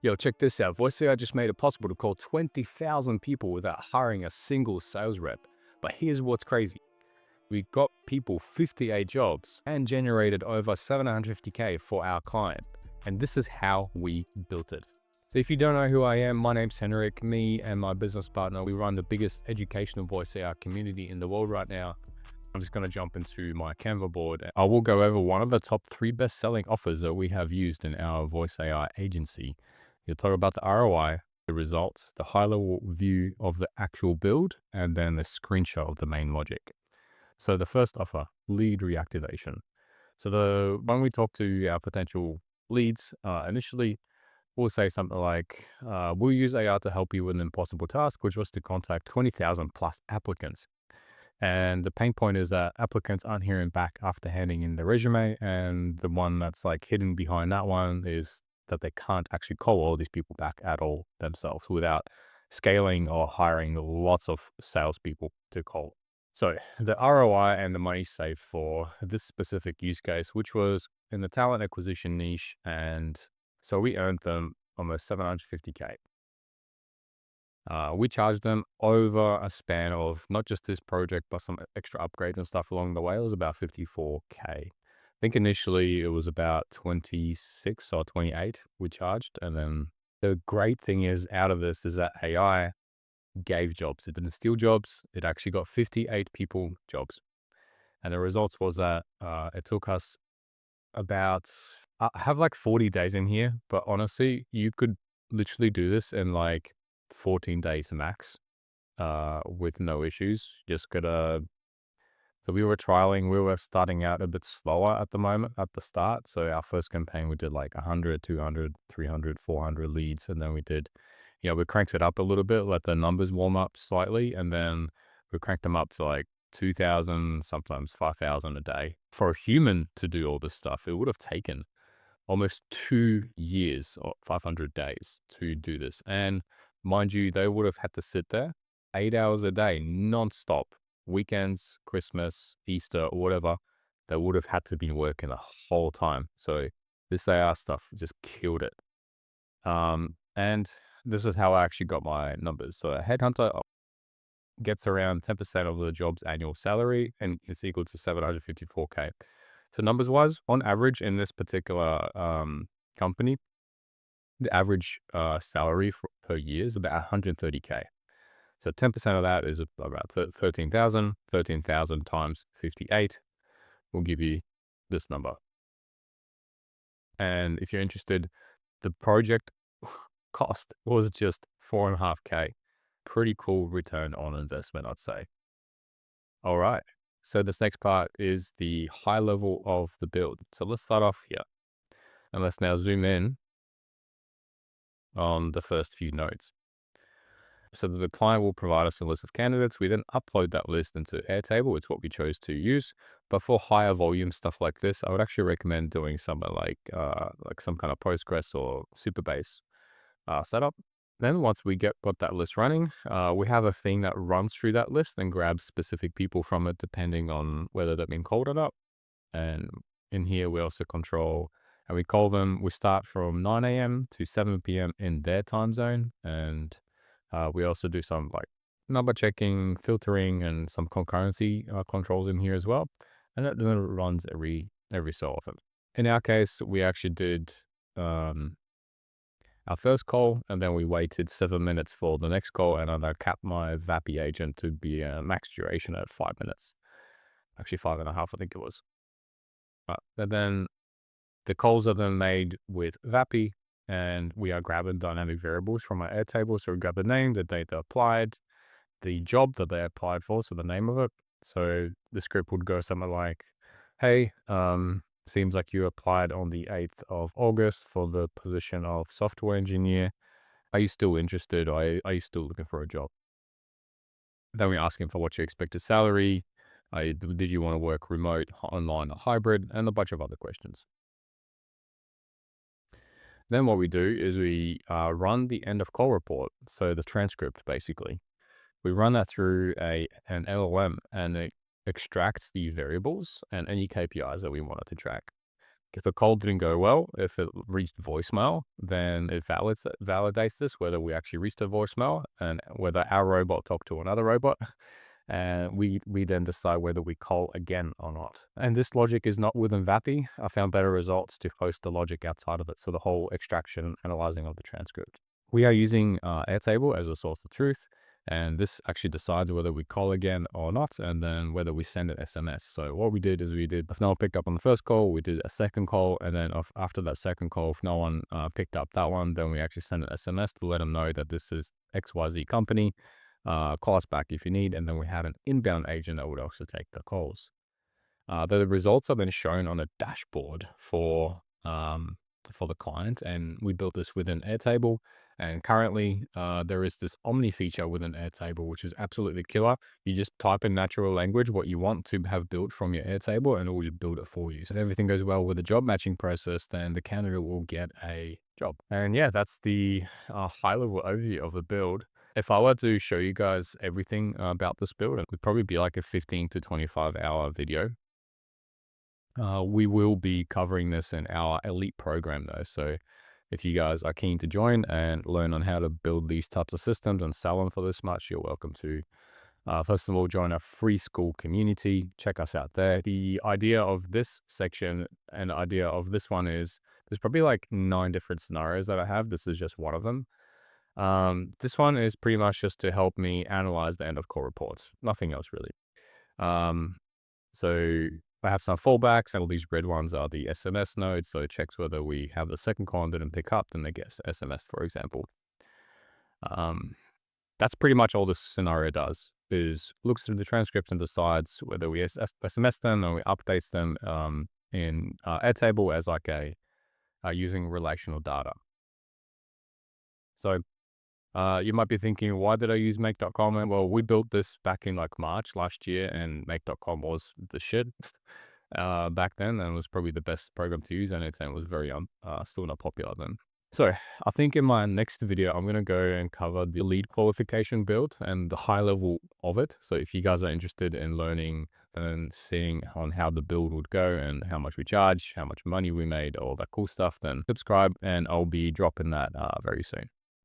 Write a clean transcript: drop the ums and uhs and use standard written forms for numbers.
Yo, check this out. Voice AI just made it possible to call 20,000 people without hiring a single sales rep. But here's what's crazy. We got people 58 jobs and generated over 750K for our client. And this is how we built it. So if you don't know who I am, my name's Henryk. Me and my business partner, we run the biggest educational voice AI community in the world right now. I'm just going to jump into my Canva board. I will go over one of the top 3 best-selling offers that we have used in our voice AI agency. You'll talk about the ROI, the results, the high-level view of the actual build, and then the screenshot of the main logic. So the first offer, lead reactivation. So when we talk to our potential leads, initially we'll say something like, we'll use AI to help you with an impossible task, which was to contact 20,000 plus applicants. And the pain point is that applicants aren't hearing back after handing in their resume. And the one that's like hidden behind that one is that they can't actually call all these people back at all themselves without scaling or hiring lots of salespeople to call. So the ROI and the money saved for this specific use case, which was in the talent acquisition niche. And so we earned them almost 750K. We charged them over a span of not just this project, but some extra upgrades and stuff along the way. It was about 54K. I think initially it was about 26 or 28 we charged. And then the great thing is out of this is that AI gave jobs. It didn't steal jobs. It actually got 58 people jobs. And the results was that it took us about, I have like 40 days in here, but honestly, you could literally do this in like 14 days max with no issues. Just gotta, so we were trialing, we were starting out a bit slower at the moment at the start. So our first campaign, we did like 100, 200, 300, 400 leads. And then we did, we cranked it up a little bit, let the numbers warm up slightly. And then we cranked them up to like 2,000, sometimes 5,000 a day. For a human to do all this stuff, it would have taken almost 2 years or 500 days to do this. And mind you, they would have had to sit there 8 hours a day, nonstop, weekends, Christmas, Easter, or whatever. They would have had to be working the whole time. So this AR stuff just killed it. And this is how I actually got my numbers. So a headhunter gets around 10% of the job's annual salary, and it's equal to 754K. So numbers wise, on average in this particular company, the average salary per year is about 130K. So 10% of that is about 13,000. 13,000 times 58 will give you this number. And if you're interested, the project cost was just 4.5K. Pretty cool return on investment, I'd say. All right. So this next part is the high level of the build. So let's start off here. And let's now zoom in on the first few nodes. So the client will provide us a list of candidates. We then upload that list into Airtable. It's what we chose to use. But for higher volume stuff like this, I would actually recommend doing something like some kind of Postgres or Supabase setup. Then once we got that list running, we have a thing that runs through that list and grabs specific people from it, depending on whether they've been called or not. And in here, we also control, and we call them, we start from 9 a.m. to 7 p.m. in their time zone. And we also do some like number checking, filtering, and some concurrency controls in here as well. And then it runs every so often. In our case, we actually did our first call, and then we waited 7 minutes for the next call, and I capped my Vapi agent to be a max duration at 5 minutes. Actually 5.5, I think it was. And then the calls are then made with Vapi, and we are grabbing dynamic variables from our Airtable. So we grab the name, the date they applied, the job that they applied for, so the name of it. So the script would go something like, hey, seems like you applied on the 8th of August for the position of software engineer. Are you still interested, or are you still looking for a job? Then we ask him for what's your expected salary. Did you want to work remote, online, or hybrid, and a bunch of other questions. Then what we do is we run the end of call report. So the transcript, basically. We run that through an LLM, and it extracts the variables and any KPIs that we wanted to track. If the call didn't go well, if it reached voicemail, then it validates this, whether we actually reached a voicemail and whether our robot talked to another robot. And we then decide whether we call again or not. And this logic is not within Vapi. I found better results to host the logic outside of it. So the whole extraction and analyzing of the transcript. We are using Airtable as a source of truth. And this actually decides whether we call again or not, and then whether we send an SMS. So what we did is if no one picked up on the first call, we did a second call. And then after that second call, if no one picked up that one, then we actually send an SMS to let them know that this is XYZ company. Call us back if you need. And then we had an inbound agent that would also take the calls. The results are then shown on a dashboard for the client, and we built this within Airtable. And currently, there is this Omni feature within Airtable, which is absolutely killer. You just type in natural language what you want to have built from your Airtable, and it will just build it for you. So if everything goes well with the job matching process, then the candidate will get a job. And yeah, that's the high level overview of the build. If I were to show you guys everything about this build, it would probably be like a 15 to 25-hour video. We will be covering this in our elite program though. So if you guys are keen to join and learn on how to build these types of systems and sell them for this much, you're welcome to, first of all, join our free school community. Check us out there. The idea of this section and the idea of this one is there's probably like 9 different scenarios that I have. This is just one of them. This one is pretty much just to help me analyze the end of call reports. Nothing else really. So I have some fallbacks, and all these red ones are the SMS nodes. So it checks whether we have the second call and didn't pick up, then they get SMS, for example. That's pretty much all this scenario does, is looks through the transcripts and decides whether we SMS them or we updates them in Airtable as like using relational data. So you might be thinking, why did I use make.com? And well, we built this back in like March last year, and make.com was the shit back then, and it was probably the best program to use, and it was very still not popular then. So I think in my next video, I'm going to go and cover the lead qualification build and the high level of it. So if you guys are interested in learning and seeing on how the build would go and how much we charge, how much money we made, all that cool stuff, then subscribe, and I'll be dropping that very soon.